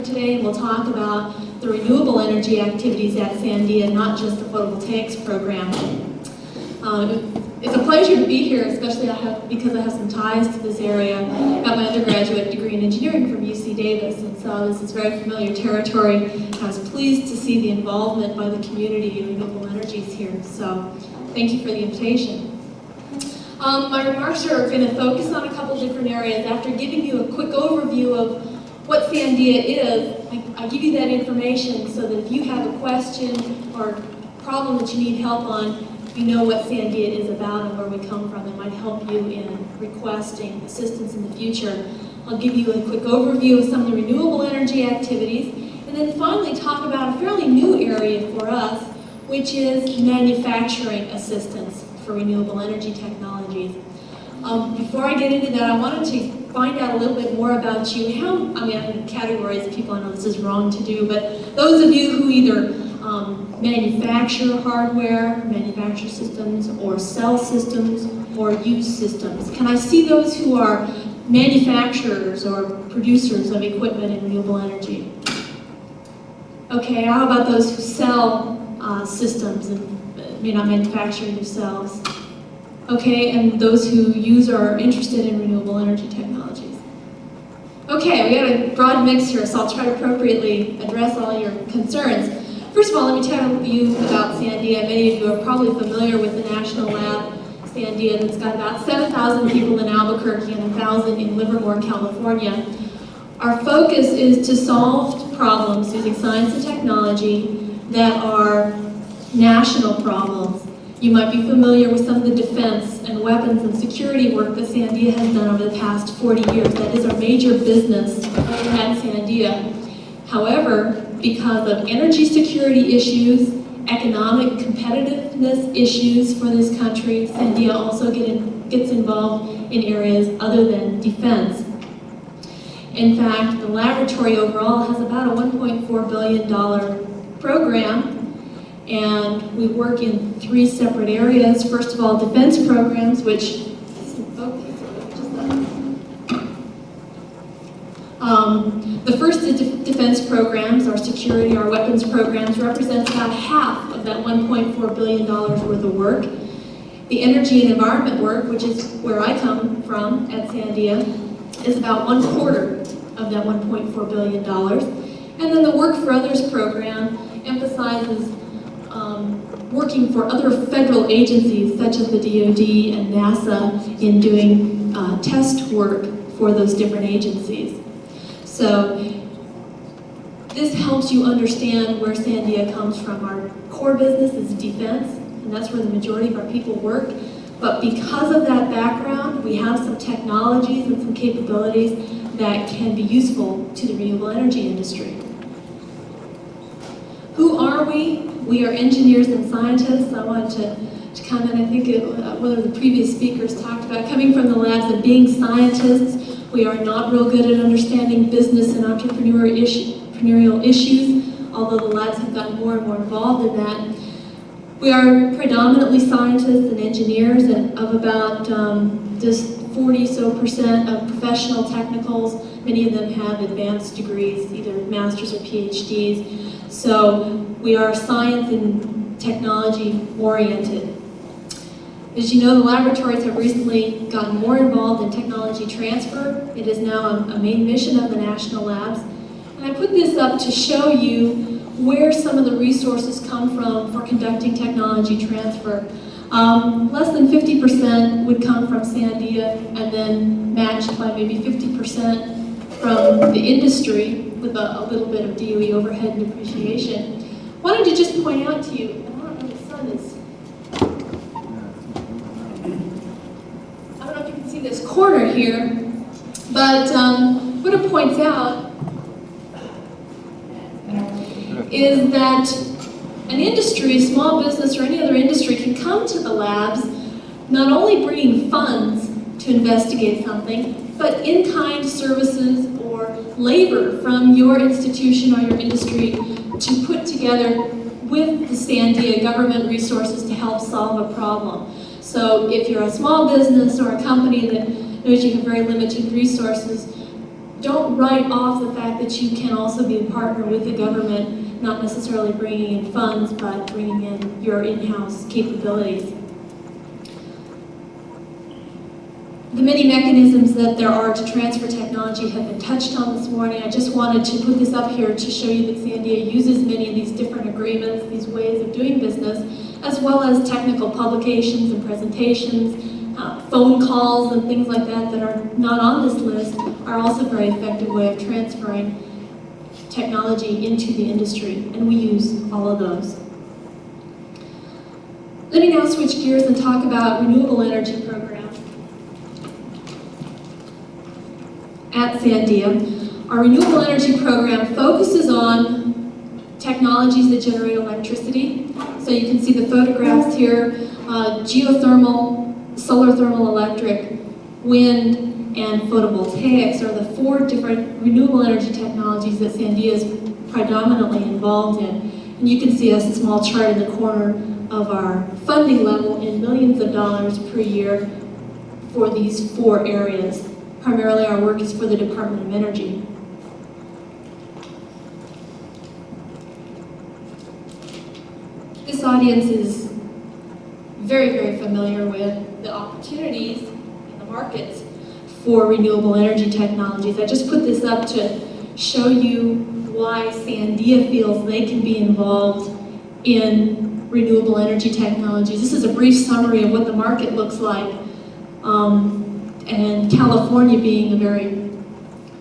Today we'll talk about the renewable energy activities at Sandia, not just the photovoltaics program. It's a pleasure to be here, especially because I have some ties to this area. I got my undergraduate degree in engineering from UC Davis, and so this is very familiar territory. I was pleased to see the involvement by the community in renewable energies here, so thank you for the invitation. My remarks are going to focus on a couple different areas. After giving you a quick overview of what Sandia is, I give you that information so that if you have a question or problem that you need help on, you know what Sandia is about and where we come from. It might help you in requesting assistance in the future. I'll give you a quick overview of some of the renewable energy activities, and then finally talk about a fairly new area for us, which is manufacturing assistance for renewable energy technologies. Before I get into that, I wanted to find out a little bit more about you. I'm going to categorize people. I know this is wrong to do, but those of you who either manufacture hardware, manufacture systems, or sell systems, or use systems. Can I see those who are manufacturers or producers of equipment in renewable energy? Okay, how about those who sell systems and may not manufacture themselves? Okay, and those who use or are interested in renewable energy technologies. Okay, we got a broad mix here, so I'll try to appropriately address all your concerns. First of all, let me tell you about Sandia. Many of you are probably familiar with the National Lab, Sandia, that's got about 7,000 people in Albuquerque and 1,000 in Livermore, California. Our focus is to solve problems using science and technology that are national problems. You might be familiar with some of the defense and weapons and security work that Sandia has done over the past 40 years. That is our major business at Sandia. However, because of energy security issues, economic competitiveness issues for this country, Sandia also gets involved in areas other than defense. In fact, the laboratory overall has about a $1.4 billion program, and we work in 3 separate areas. First of all, defense programs, which the first defense programs, our security, our weapons programs, represents about half of that $1.4 billion worth of work. The energy and environment work, which is where I come from at Sandia, is about 1/4 of that $1.4 billion. And then the Work for Others program emphasizes working for other federal agencies, such as the DoD and NASA, in doing test work for those different agencies. So this helps you understand where Sandia comes from. Our core business is defense, and that's where the majority of our people work. But because of that background, we have some technologies and some capabilities that can be useful to the renewable energy industry. Who are we? We are engineers and scientists. I wanted to comment, I think one of the previous speakers talked about coming from the labs and being scientists. We are not real good at understanding business and entrepreneurial issues, although the labs have gotten more and more involved in that. We are predominantly scientists and engineers, and of about just 40% of professional technicals. Many of them have advanced degrees, either masters or PhDs. So we are science and technology oriented. As you know, the laboratories have recently gotten more involved in technology transfer. It is now a main mission of the National Labs. And I put this up to show you where some of the resources come from for conducting technology transfer. Less than 50% would come from Sandia, and then matched by maybe 50% from the industry, with a little bit of DOE overhead and depreciation. Wanted to just point out to you, I don't know if the sun is, I don't know if you can see this corner here, but what it points out is that an industry, a small business, or any other industry can come to the labs not only bringing funds to investigate something, but in-kind services or labor from your institution or your industry to put together with the Sandia government resources to help solve a problem. So if you're a small business or a company that knows you have very limited resources, don't write off the fact that you can also be a partner with the government, not necessarily bringing in funds, but bringing in your in-house capabilities. The many mechanisms that there are to transfer technology have been touched on this morning. I just wanted to put this up here to show you that Sandia uses many of these different agreements, these ways of doing business, as well as technical publications and presentations, phone calls and things like that that are not on this list are also a very effective way of transferring technology into the industry, and we use all of those. Let me now switch gears and talk about renewable energy programs. At Sandia, our renewable energy program focuses on technologies that generate electricity. So you can see the photographs here, geothermal, solar thermal electric, wind, and photovoltaics are the 4 different renewable energy technologies that Sandia is predominantly involved in. And you can see a small chart in the corner of our funding level in millions of dollars per year for these 4 areas. Primarily our work is for the Department of Energy. This audience is very, very familiar with the opportunities in the markets for renewable energy technologies. I just put this up to show you why Sandia feels they can be involved in renewable energy technologies. This is a brief summary of what the market looks like. And California, being a very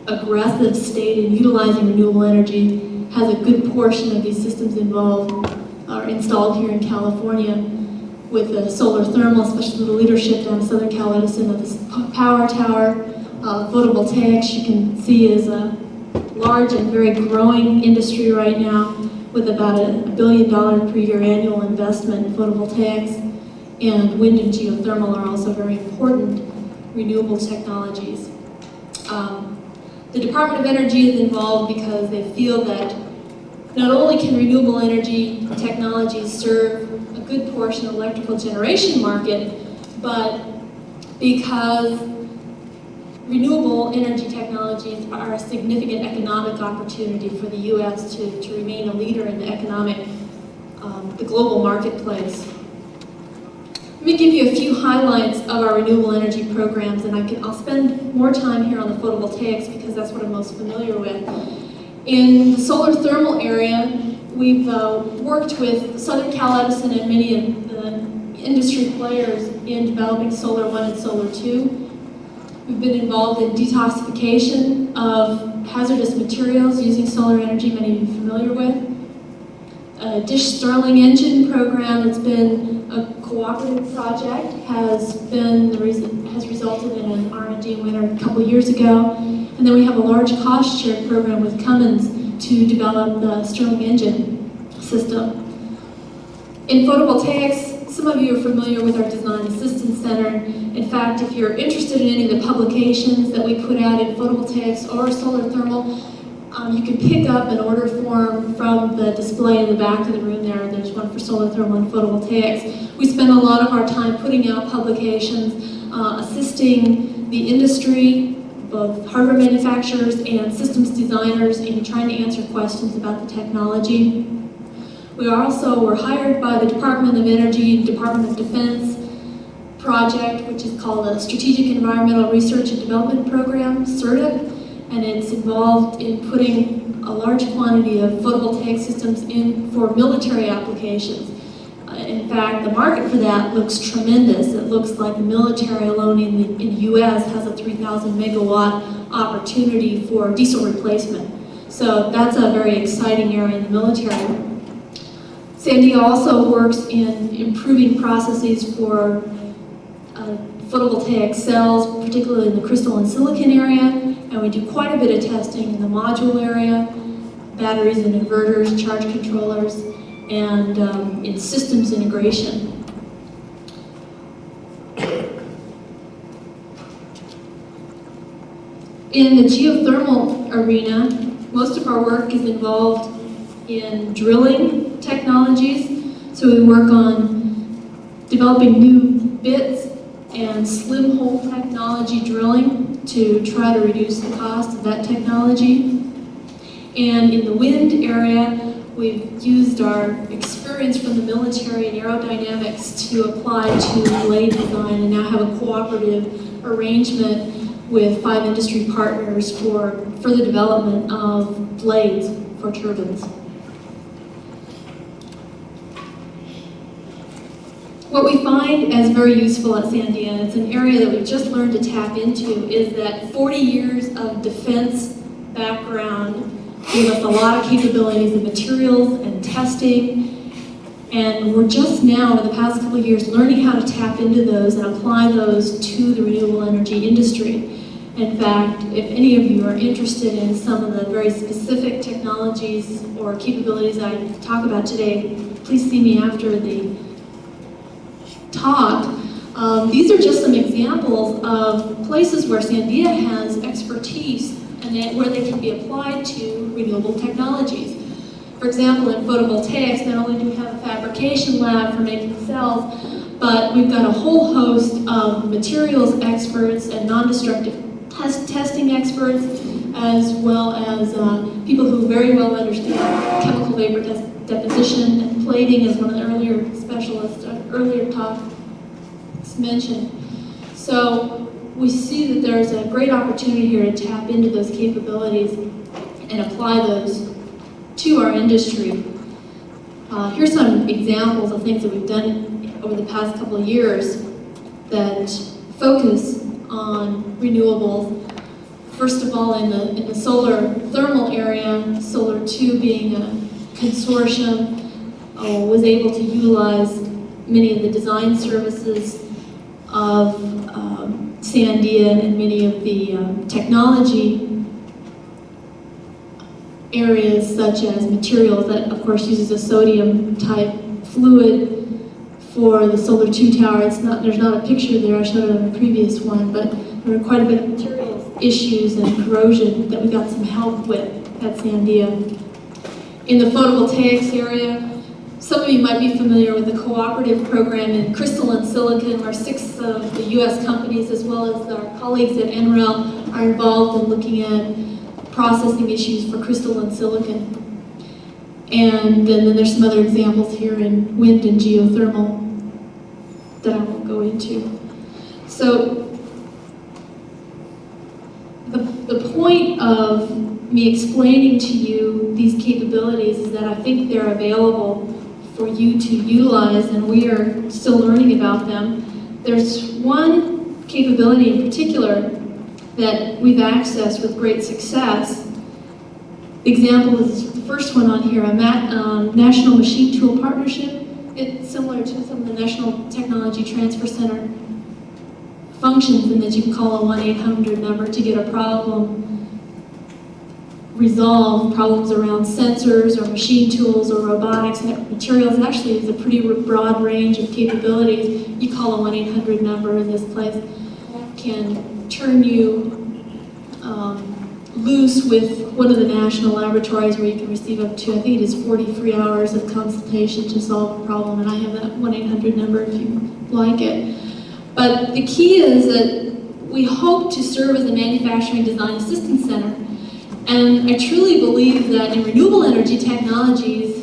aggressive state in utilizing renewable energy, has a good portion of these systems installed here in California with the solar thermal, especially the leadership down in Southern Cal Edison of this power tower. Photovoltaics, you can see, is a large and very growing industry right now with about $1 billion per year annual investment in photovoltaics. And wind and geothermal are also very important renewable technologies. The Department of Energy is involved because they feel that not only can renewable energy technologies serve a good portion of the electrical generation market, but because renewable energy technologies are a significant economic opportunity for the U.S. to remain a leader in the global marketplace. Let me give you a few highlights of our renewable energy programs, and I'll spend more time here on the photovoltaics because that's what I'm most familiar with. In the solar thermal area, we've worked with Southern Cal Edison and many of the industry players in developing Solar 1 and Solar 2. We've been involved in detoxification of hazardous materials using solar energy, many of you are familiar with. A Dish Stirling engine program that's been a cooperative project has resulted in an R&D winner a couple years ago. And then we have a large cost share program with Cummins to develop the Stirling engine system. In photovoltaics, some of you are familiar with our Design Assistance Center. In fact, if you're interested in any of the publications that we put out in photovoltaics or solar thermal, you can pick up an order form from the display in the back of the room there. There's one for solar thermal and photovoltaics. We spend a lot of our time putting out publications, assisting the industry, both hardware manufacturers and systems designers, in trying to answer questions about the technology. We also were hired by the Department of Energy, Department of Defense project, which is called a Strategic Environmental Research and Development Program, SERDIP, and it's involved in putting a large quantity of photovoltaic systems in for military applications. In fact, the market for that looks tremendous. It looks like the military alone in the U.S. has a 3,000 megawatt opportunity for diesel replacement. So that's a very exciting area in the military. Sandia also works in improving processes for photovoltaic cells, particularly in the crystal and silicon area, and we do quite a bit of testing in the module area, batteries and inverters, charge controllers, and in systems integration. In the geothermal arena, most of our work is involved in drilling technologies. So we work on developing new bits and slim hole technology drilling to try to reduce the cost of that technology. And in the wind area, we've used our experience from the military and aerodynamics to apply to blade design and now have a cooperative arrangement with 5 industry partners for further development of blades for turbines. What we find as very useful at Sandia, and it's an area that we've just learned to tap into, is that 40 years of defense background gave us a lot of capabilities in materials and testing, and we're just now, in the past couple of years, learning how to tap into those and apply those to the renewable energy industry. In fact, if any of you are interested in some of the very specific technologies or capabilities I talk about today, please see me after the talk. These are just some examples of places where Sandia has expertise and where they can be applied to renewable technologies. For example, in photovoltaics, not only do we have a fabrication lab for making cells, but we've got a whole host of materials experts and non-destructive testing experts, as well as people who very well understand chemical vapor deposition and plating, as one of the earlier specialists, earlier talks mentioned. So we see that there's a great opportunity here to tap into those capabilities and apply those to our industry. Here's some examples of things that we've done over the past couple of years that focus on renewables. First of all, in the solar thermal area, Solar 2 being a consortium, was able to utilize many of the design services of Sandia and many of the technology areas, such as materials that, of course, uses a sodium type fluid for the Solar 2 tower. There's not a picture there, I showed it on the previous one, but there were quite a bit of materials issues and corrosion that we got some help with at Sandia. In the photovoltaics area, some of you might be familiar with the cooperative program in crystalline silicon, where 6 of the US companies, as well as our colleagues at NREL, are involved in looking at processing issues for crystalline silicon. And then there's some other examples here in wind and geothermal that I won't go into. So the point of me explaining to you these capabilities is that I think they're available for you to utilize, and we are still learning about them. There's one capability in particular that we've accessed with great success. The example is the first one on here, a National Machine Tool Partnership. It's similar to some of the National Technology Transfer Center functions, in that you can call a 1-800 number to get a problem resolved, problems around sensors or machine tools or robotics and materials. It actually is a pretty broad range of capabilities. You call a 1-800 number, and this place can turn you loose with one of the national laboratories, where you can receive up to, I think it is 40 free hours of consultation to solve a problem, and I have that 1-800 number if you like it. But the key is that we hope to serve as a manufacturing design assistance center. And I truly believe that in renewable energy technologies,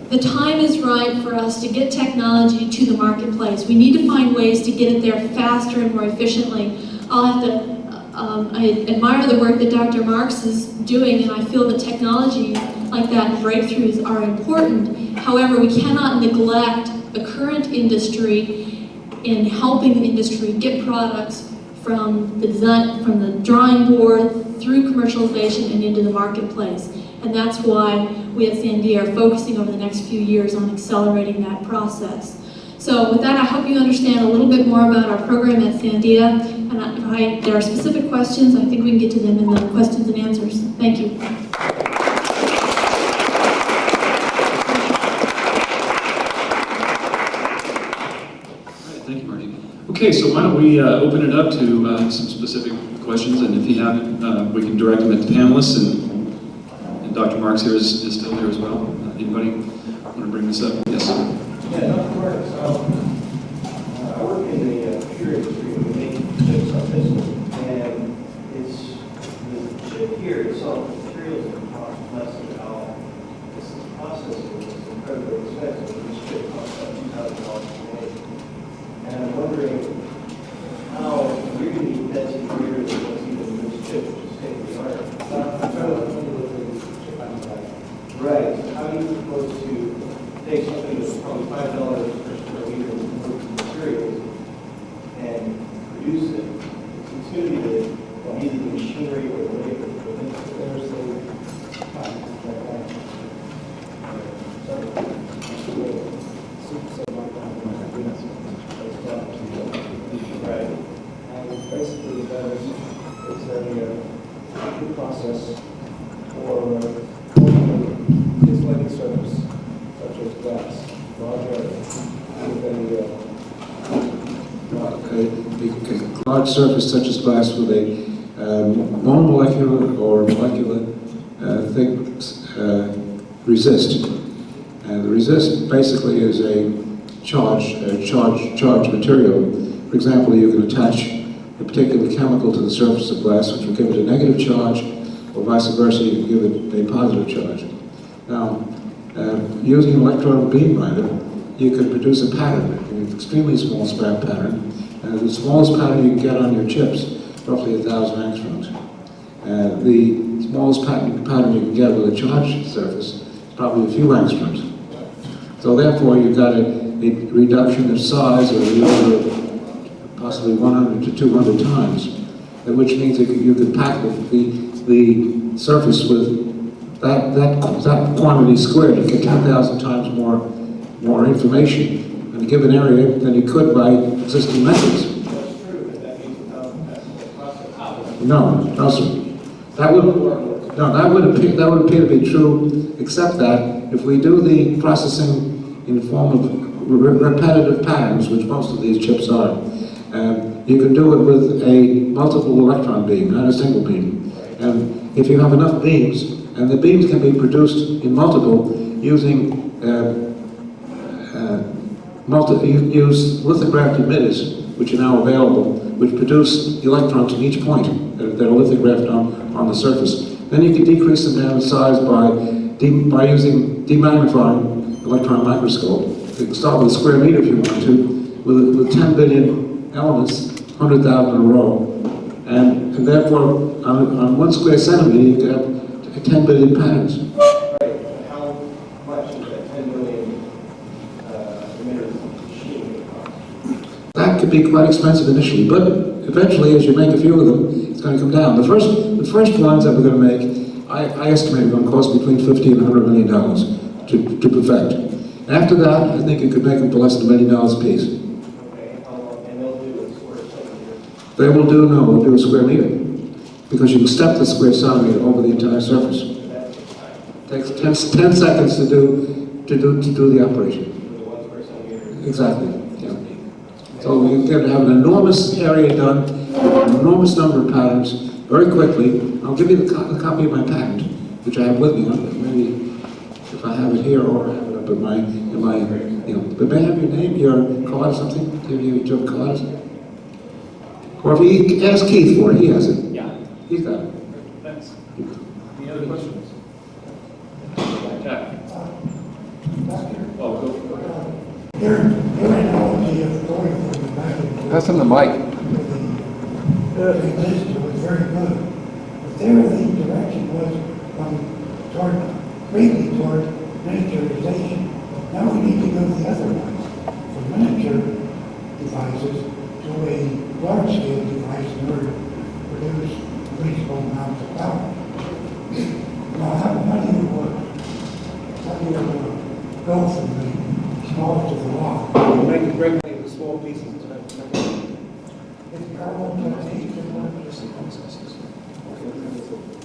the time is right for us to get technology to the marketplace. We need to find ways to get it there faster and more efficiently. I admire the work that Dr. Marks is doing, and I feel that technology like that and breakthroughs are important. However, we cannot neglect the current industry in helping the industry get products from the design, from the drawing board through commercialization and into the marketplace. And that's why we at Sandia are focusing over the next few years on accelerating that process. So with that, I hope you understand a little bit more about our program at Sandia. And if there are specific questions, I think we can get to them in the questions and answers. Thank you. Thank you, Margie. Okay, so why don't we open it up to some specific questions, and if you haven't, we can direct them at the panelists, and Dr. Marks here is still here as well. Anybody want to bring this up? Yes. Yeah, of course. I work in the And it's the chip here itself, the materials that cost less than $1. This processing is incredibly expensive. This chip costs about $2,000 a day. And I'm wondering how you're going to need density greater than what's even in this chip, which is state of the art. Right. So how do you propose to take something that's probably $5 per square meter of materials and produce it? It's going to be either the machinery or the labor. There's right. And basically, it's a new process for insulating surface, such as glass, large area, a large surface such as glass with a monomolecular or molecular thick resist. And the resist basically is a charged material. For example, you can attach a particular chemical to the surface of glass, which will give it a negative charge, or vice versa, you can give it a positive charge. Now, using an electron beam writer, you can produce a pattern, an extremely small scrap pattern. The smallest pattern you can get on your chips, roughly 1,000 angstroms. The smallest pattern you can get with a charged surface is probably a few angstroms. So therefore, you've got a reduction of size of the order of possibly 100 to 200 times, which means that you could pack the surface with that quantity squared. You get 10,000 times more information in a given area than you could by existing methods. That's true, but that means $1,000 process. No, sir. That would appear to be true, except that if we do the processing in the form of repetitive patterns, which most of these chips are, you can do it with a multiple electron beam, not a single beam. And if you have enough beams, and the beams can be produced in multiple using use lithographed emitters, which are now available, which produce electrons at each point that are lithographed on the surface. Then you can decrease them down in size by using demagnifying electron microscope. You can start with a square meter if you want to, with 10 billion elements, 100,000 in a row. And therefore, on 1 square centimeter, you can have 10 billion patterns. Right. How much is that 10 billion emitters machine cost? That could be quite expensive initially, but eventually, as you make a few of them, it's going to come down. The first ones that we're going to make, I estimate are going to cost between $50 and $100 million to perfect. After that, I think you could make them for less than $1 million a piece. Okay, how long? And they'll do a square centimeter. They'll do a square meter, because you can step the square centimeter over the entire surface. It takes 10 seconds to do the operation. With 1 square centimeter. Exactly. Yeah. So you can have an enormous area done, an enormous number of patterns very quickly. I'll give you the copy of my patent, which I have with me. Maybe if I have it here, or I have it up in my but may I have your name, your card or something? Give you your card. Or if you ask Keith for it, he has it. Yeah. He's got it. Thanks. Any other questions? Yeah. Oh, go ahead. Your analogy of going from the back and forth Pass him the mic. with the early list was very good. But there the direction was mainly toward miniaturization. Now we need to go the other way, from miniature devices to a large-scale device in order to produce reasonable amounts of power. Now, how do you go from the small to the large? Make it break into small pieces. It's parallel technique and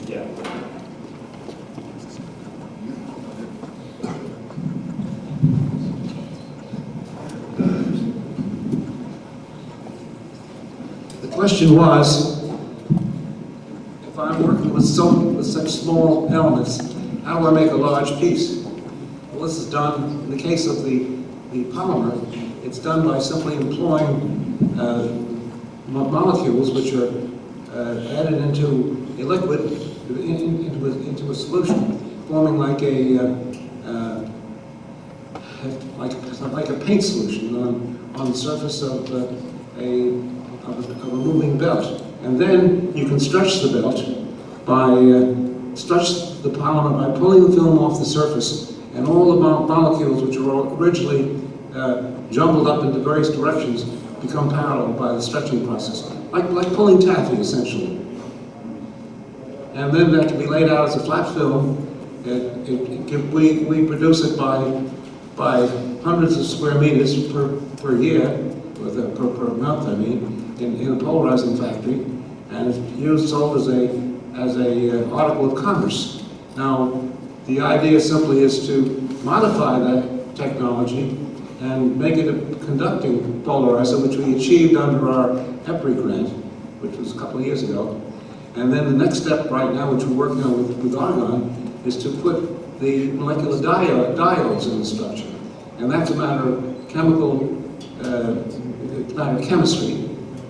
Yeah. The question was, if I'm working with such small elements, how do I make a large piece? Well, this is done, in the case of the polymer, it's done by simply employing molecules which are added into a liquid, into a solution, forming like a paint solution on the surface of a moving belt. And then you can stretch the belt stretch the polymer by pulling the film off the surface, and all the molecules which were originally jumbled up into various directions become parallel by the stretching process, like pulling taffy, essentially. And then that can be laid out as a flat film. We produce it by hundreds of square meters per year, per month, I mean, in a polarizing factory, and it's sold as a article of commerce. Now, the idea simply is to modify that technology and make it a conducting polarizer, which we achieved under our EPRI grant, which was a couple of years ago. And then the next step right now, which we're working on with Argon, is to put the molecular diodes in the structure. And that's a matter of chemistry,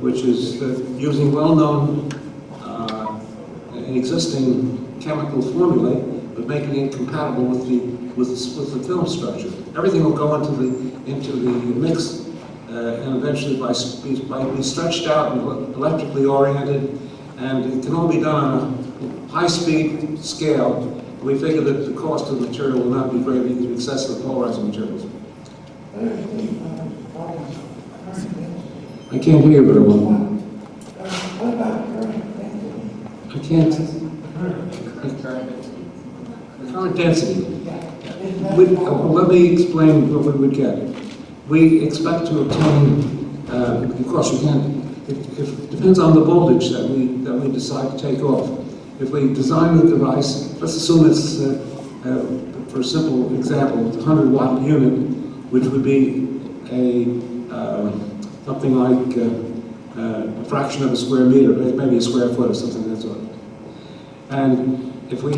which is using well-known and existing chemical formulae, but making it compatible with the film structure. Everything will go into the mix, and eventually by being stretched out and electrically oriented, and it can all be done on a high-speed scale. We figure that the cost of the material will not be very in excess of the polarizing materials. I can't hear you very well. What about current density? I can't. Current density. Let me explain what we would get. We expect to obtain, of course you can't, it depends on the voltage that we decide to take off. If we design the device, let's assume it's, for a simple example, it's a 100-watt unit, which would be something like a fraction of a square meter, maybe a square foot or something of that sort. And if we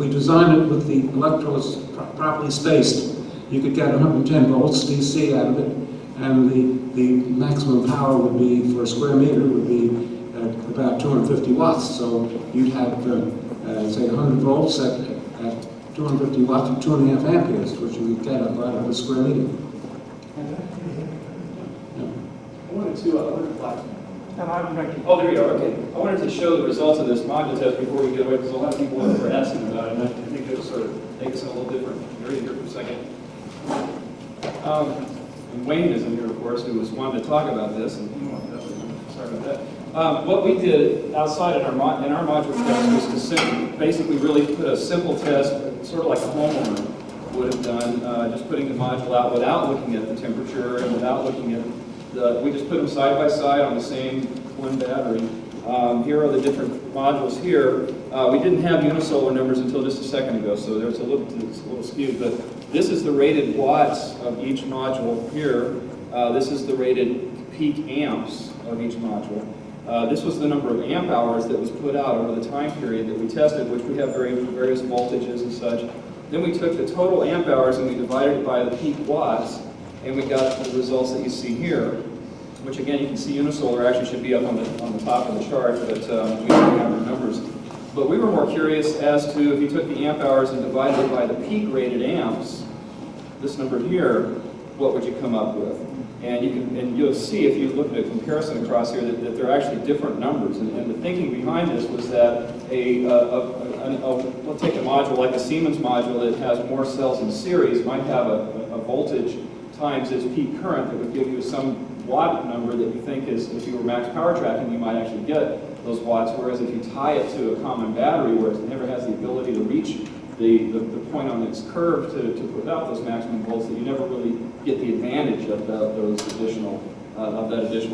design it with the electrodes properly spaced, you could get 110 volts DC out of it, and the maximum power would be, for a square meter, would be about 250 watts. So you'd have, say, 100 volts at 250 watts, 2.5 amperes, which you would get out of a square meter. I wanted to, oh, there you are, okay. I wanted to show the results of this module test before we get away, because a lot of people were asking about it, and I think it'll sort of take us in a little different area here for a second. And Wayne is in here, of course, who was wanting to talk about this, and sorry about that. What we did outside in our module test was to basically really put a simple test, sort of like a homeowner would have done, just putting the module out without looking at the temperature and without looking at we just put them side by side on the same twin battery. Here are the different modules here. We didn't have unisolar numbers until just a second ago, so it's a little skewed, but this is the rated watts of each module here. This is the rated peak amps of each module. This was the number of amp hours that was put out over the time period that we tested, which we have various voltages and such. Then we took the total amp hours and we divided it by the peak watts, and we got the results that you see here, which again, you can see unisolar actually should be up on the top of the chart, but we don't have our numbers. But we were more curious as to if you took the amp hours and divided it by the peak rated amps, this number here, what would you come up with? And you'll see if you look at a comparison across here that there are actually different numbers. And the thinking behind this was that let's take a module like a Siemens module that has more cells in series might have a voltage times its peak current that would give you some watt number that you think is, if you were max power tracking, you might actually get those watts. Whereas if you tie it to a common battery where it never has the ability to reach the point on its curve to put out those maximum volts, that you never really get the advantage of that additional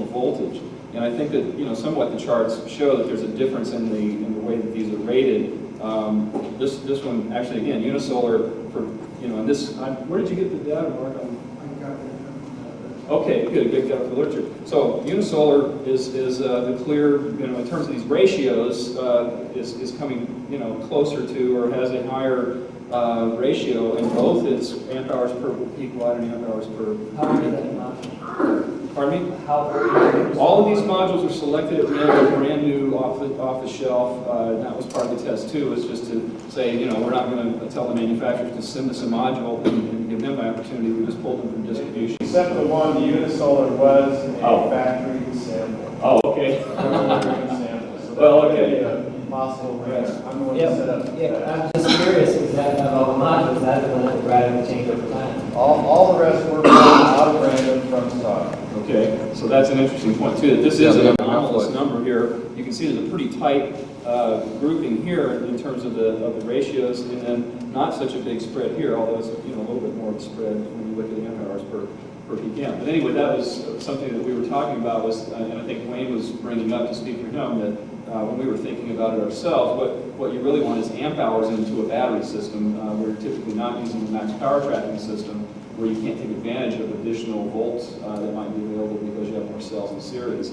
voltage. And I think that somewhat the charts show that there's a difference in the way that these are rated. This one actually, again, unisolar for and this. Where did you get the data, Mark? Okay, good got it for literature. So unisolar is the clear, in terms of these ratios, is coming, closer to or has a higher ratio in both its amp hours per peak watt and amp hours per. How many did that module? Pardon me? How early? All of these modules are selected at random, brand new, off the shelf. And that was part of the test too, is just to say, you know, we're not going to tell the manufacturers to send us a module and give them an opportunity. We just pulled them from distribution. Except for the one, the Unisolar was a Oh. factory sample. Oh, okay. Sample. So that Well, would okay. be a possible risk. I'm the one that set up. Yeah, I'm just curious, is that of all the modules, that the one that would radically change over time? All the rest were out of random from stock. Okay, so that's an interesting point too, that this is Yeah, an but anomalous enough number here. You can see there's a pretty tight grouping here in terms of the ratios, and then not such a big spread here, although it's, you know, a little bit more of a spread when you look at the amp hours per peak amp. But anyway, that was something that we were talking about was, and I think Wayne was bringing up to speak for him, that when we were thinking about it ourselves, what you really want is amp hours into a battery system. We're typically not using the max power tracking system, where you can't take advantage of additional volts that might be available because you have more cells in series.